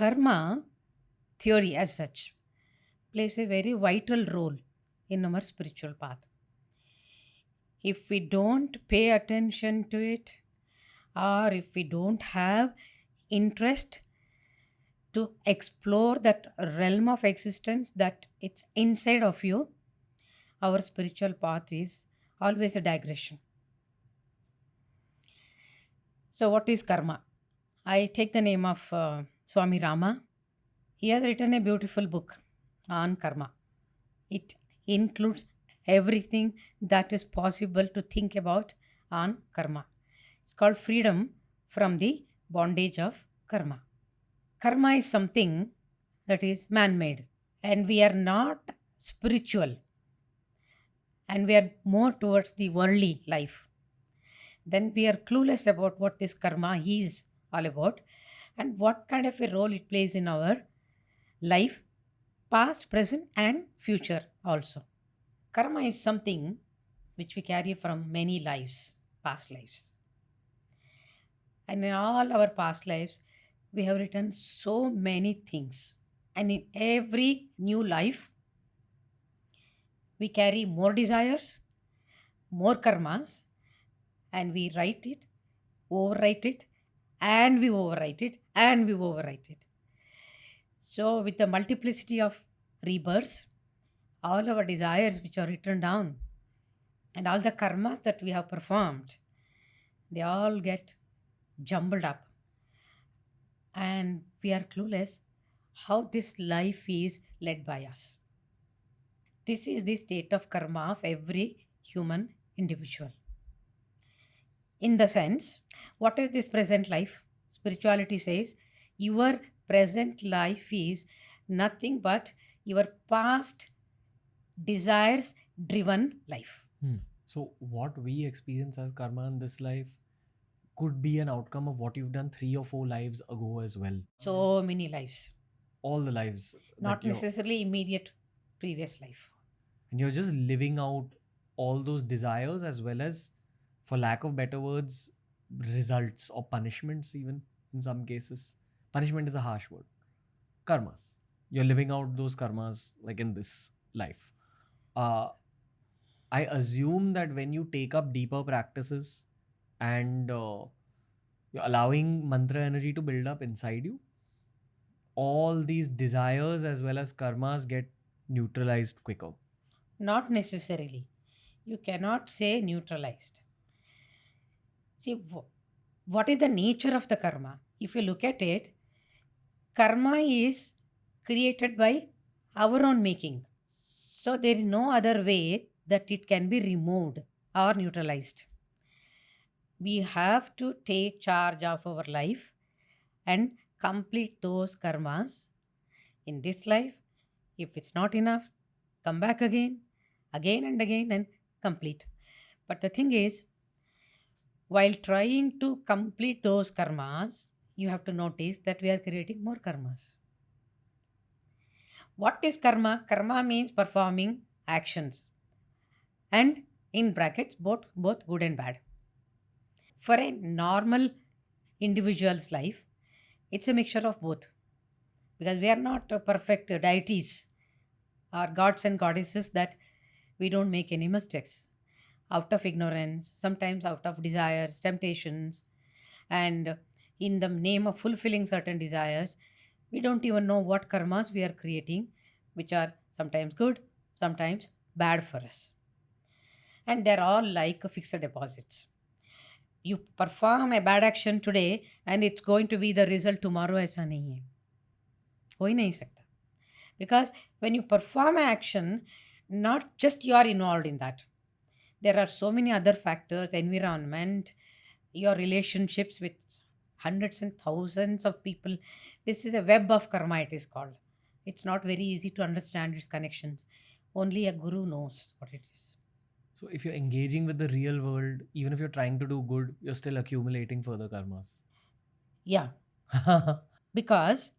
Karma theory as such plays a very vital role in our spiritual path. If we don't pay attention to it, or if we don't have interest to explore that realm of existence that it's inside of you, our spiritual path is always a digression. So, what is karma? I take the name of Swami Rama. He has written a beautiful book on karma. It includes everything that is possible to think about on karma. It's called Freedom from the Bondage of Karma. Karma is something that is man made, and we are not spiritual, and we are more towards the worldly life. Then we are clueless about what this karma is all about and what kind of a role it plays in our life, past, present, and future also. Karma is something which we carry from many lives, past lives. And in all our past lives, we have written so many things. And in every new life, we carry more desires, more karmas, and we write it, overwrite it, and we overwrite it, and we overwrite it. So, with the multiplicity of rebirths, all our desires which are written down, and all the karmas that we have performed, they all get jumbled up. And we are clueless how this life is led by us. This is the state of karma of every human individual. In the sense, what is this present life? Spirituality says your present life is nothing but your past desires driven life. So, what we experience as karma in this life could be an outcome of what you've done 3 or 4 lives ago as well. So many lives, All the lives not that you're, necessarily immediate previous life. and you're just living out all those desires as well as, for lack of better words, results or punishments, even in some cases. Punishment is a harsh word. Karmas. You're living out those karmas like in this life. Uh, I assume that when you take up deeper practices and you're allowing mantra energy to build up inside you, all these desires as well as karmas get neutralized quicker. Not necessarily. You cannot say neutralized. See, what is the nature of the karma? If you look at it, karma is created by our own making. So there is no other way that it can be removed or neutralized. We have to take charge of our life and complete those karmas in this life. If it's not enough, come back again and again, and complete. But the thing is, while trying to complete those karmas, you have to notice that we are creating more karmas. What is karma? Karma means performing actions, and in brackets, both good and bad. For a normal individual's life, it's a mixture of both because we are not perfect deities or gods and goddesses that we don't make any mistakes out of ignorance, sometimes out of desires, temptations, and in the name of fulfilling certain desires, we don't even know what karmas we are creating, which are sometimes good, sometimes bad for us. And they're all like fixed deposits. You perform a bad action today and it's going to be the result tomorrow. ऐसा नहीं है, हो ही नहीं सकता. Because when you perform an action, not just you are involved in that. There are so many other factors, environment, your relationships with hundreds and thousands of people. This is a web of karma, it is called. It's not very easy to understand its connections. Only a guru knows what it is. So, if you're engaging with the real world, even if you're trying to do good, you're still accumulating further karmas. Yeah, because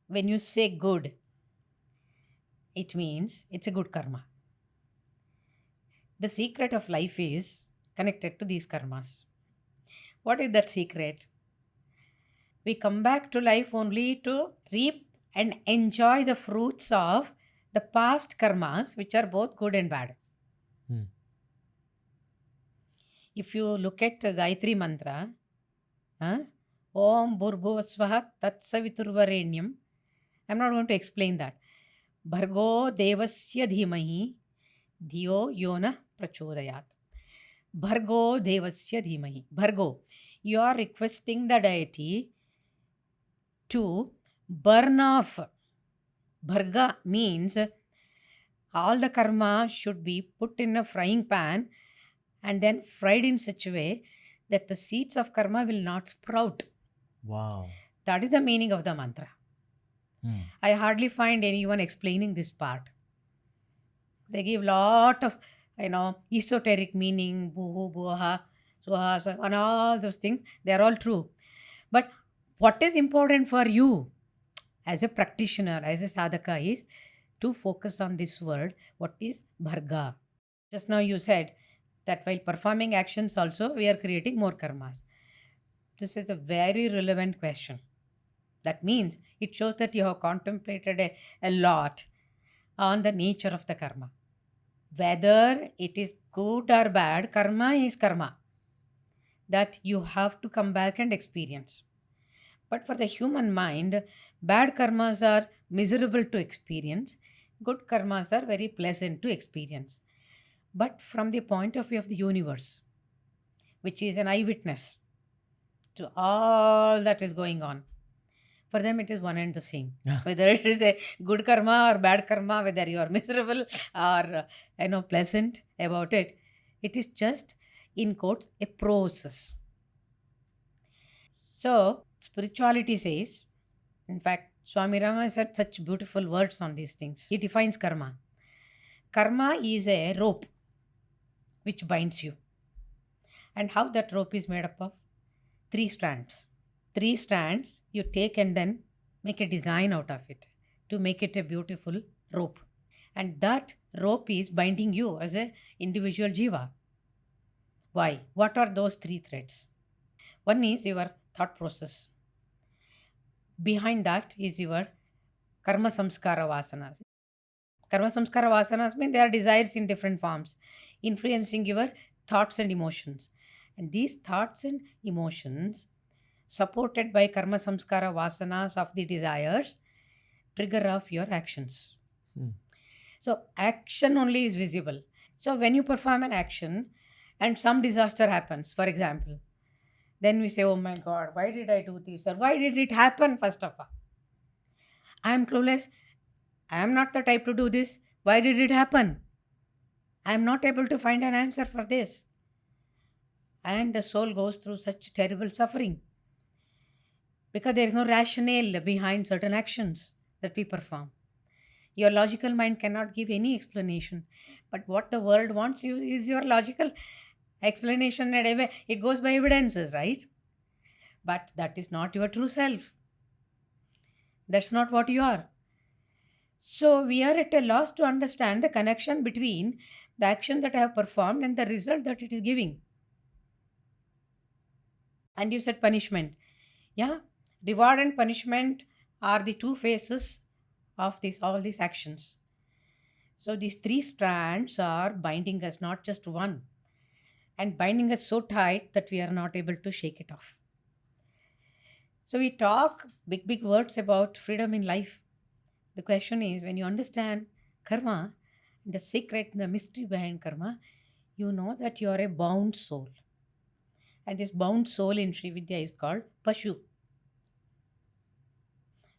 when you say good, it means it's a good karma. The secret of life is connected to these karmas. What is that secret? We come back to life only to reap and enjoy the fruits of the past karmas, which are both good and bad. Hmm. If you look at Gayatri Mantra, Om Bhurbhuvasvaha Tatsaviturvarenyam, I'm not going to explain that. Bhargo Devasya Dhimahi Dhiyo Yona Prachodayat. Bhargo Devasya Dhimahi. Bhargo. You are requesting the deity to burn off. Bharga means all the karma should be put in a frying pan and then fried in such a way that the seeds of karma will not sprout. Wow. That is the meaning of the mantra. Hmm. I hardly find anyone explaining this part. They give lot of, esoteric meaning, buhu, buha, suha, and all those things. They are all true. But what is important for you as a practitioner, as a sadhaka, is to focus on this word. What is bharga? Just now you said that while performing actions also, we are creating more karmas. This is a very relevant question. That means it shows that you have contemplated a lot on the nature of the karma. Whether it is good or bad, karma is karma. That you have to come back and experience. But for the human mind, bad karmas are miserable to experience, good karmas are very pleasant to experience. But from the point of view of the universe, which is an eyewitness to all that is going on, for them it is one and the same. Whether it is a good karma or bad karma, whether you are miserable or pleasant about it, it is just, in quotes, a process. So spirituality says, in fact, Swami Rama said such beautiful words on these things. He defines karma. Karma is a rope which binds you. And how that rope is made up of? 3 strands. 3 strands you take and then make a design out of it to make it a beautiful rope. And that rope is binding you as an individual jiva. Why? What are those 3 threads? One is your thought process. Behind that is your karma samskara vasanas. Karma samskara vasanas mean they are desires in different forms, influencing your thoughts and emotions. And these thoughts and emotions, supported by karma samskara vasanas of the desires, trigger off your actions. So action only is visible. So when you perform an action and some disaster happens, for example, then we say, oh my God, why did I do this? Or why did it happen, first of all? I am clueless. I am not the type to do this. Why did it happen? I am not able to find an answer for this. And the soul goes through such terrible suffering because there is no rationale behind certain actions that we perform. Your logical mind cannot give any explanation. But what the world wants you is your logical explanation, and it goes by evidences, right? But that is not your true self. That's not what you are. So we are at a loss to understand the connection between the action that I have performed and the result that it is giving. And you said punishment. Yeah, reward and punishment are the 2 phases of all these actions. So these 3 strands are binding us, not just one, and binding us so tight that we are not able to shake it off. So we talk big words about freedom in life. The question is, when you understand karma, the secret, the mystery behind karma, you know that you are a bound soul. And this bound soul in Sri Vidya is called Pashu.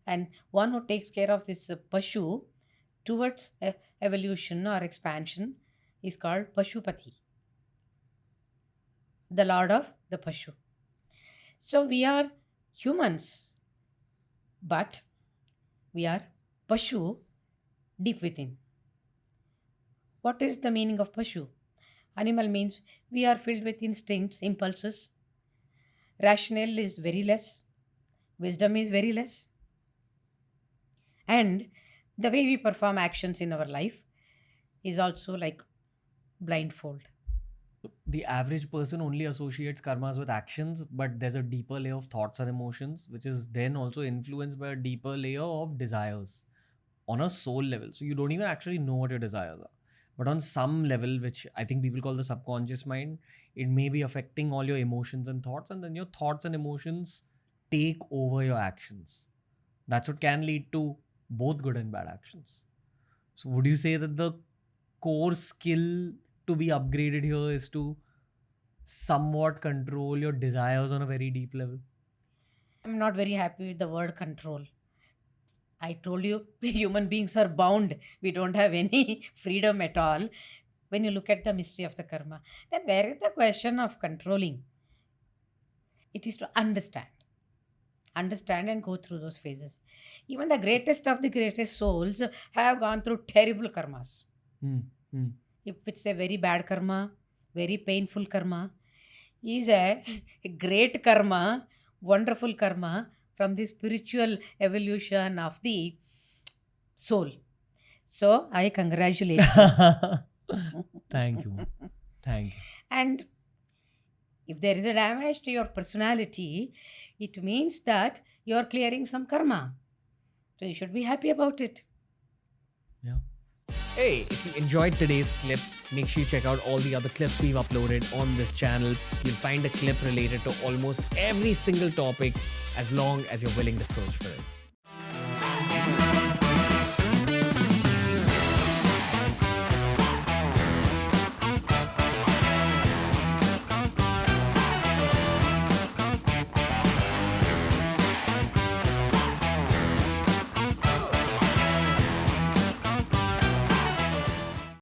And one who takes care of this Pashu towards evolution or expansion is called Pashupati, the Lord of the Pashu. So we are humans, but we are Pashu deep within. What is the meaning of Pashu? Animal means we are filled with instincts, impulses. Rationale is very less. Wisdom is very less. And the way we perform actions in our life is also like blindfold. The average person only associates karmas with actions, but there's a deeper layer of thoughts and emotions, which is then also influenced by a deeper layer of desires on a soul level. So you don't even actually know what your desires are. But on some level, which I think people call the subconscious mind, it may be affecting all your emotions and thoughts, and then your thoughts and emotions take over your actions. That's what can lead to both good and bad actions. So would you say that the core skill to be upgraded here is to somewhat control your desires on a very deep level? I'm not very happy with the word control. I told you, human beings are bound. We don't have any freedom at all. When you look at the mystery of the karma, then where is the question of controlling? It is to understand and go through those phases. Even the greatest of the greatest souls have gone through terrible karmas. If it's a very bad karma, very painful karma, is a great karma, wonderful karma from the spiritual evolution of the soul. So I congratulate you. Thank you. Thank you. And if there is a damage to your personality, it means that you are clearing some karma. So you should be happy about it. Yeah. Hey, if you enjoyed today's clip, make sure you check out all the other clips we've uploaded on this channel. You'll find a clip related to almost every single topic as long as you're willing to search for it.